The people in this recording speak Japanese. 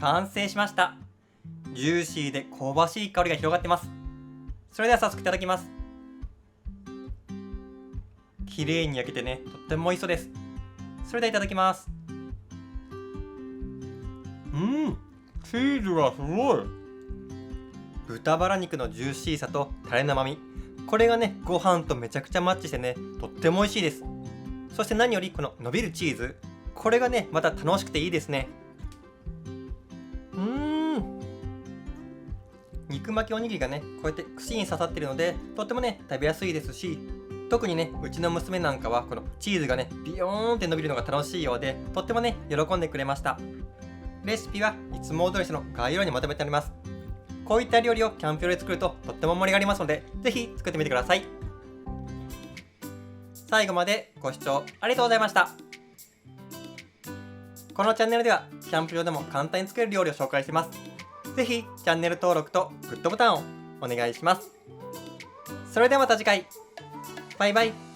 完成しました。ジューシーで香ばしい香りが広がってます。それでは早速いただきます。綺麗に焼けてね、とっても美味しそうです。それではいただきます。チーズがすごい。豚バラ肉のジューシーさとタレの甘み、これがね、ご飯とめちゃくちゃマッチしてね、とっても美味しいです。そして何よりこの伸びるチーズ、これがね、また楽しくていいですね。肉巻きおにぎりがね、こうやって串に刺さってるので、とってもね、食べやすいですし、特にね、うちの娘なんかはこのチーズがね、ビヨーンって伸びるのが楽しいようで、とってもね、喜んでくれました。レシピはいつも通りその概要欄にまとめてあります。こういった料理をキャンプ用で作るととっても盛り上がりますので、ぜひ作ってみてください。最後までご視聴ありがとうございました。このチャンネルではキャンプ場でも簡単に作れる料理を紹介しています。ぜひチャンネル登録とグッドボタンをお願いします。それではまた次回。バイバイ。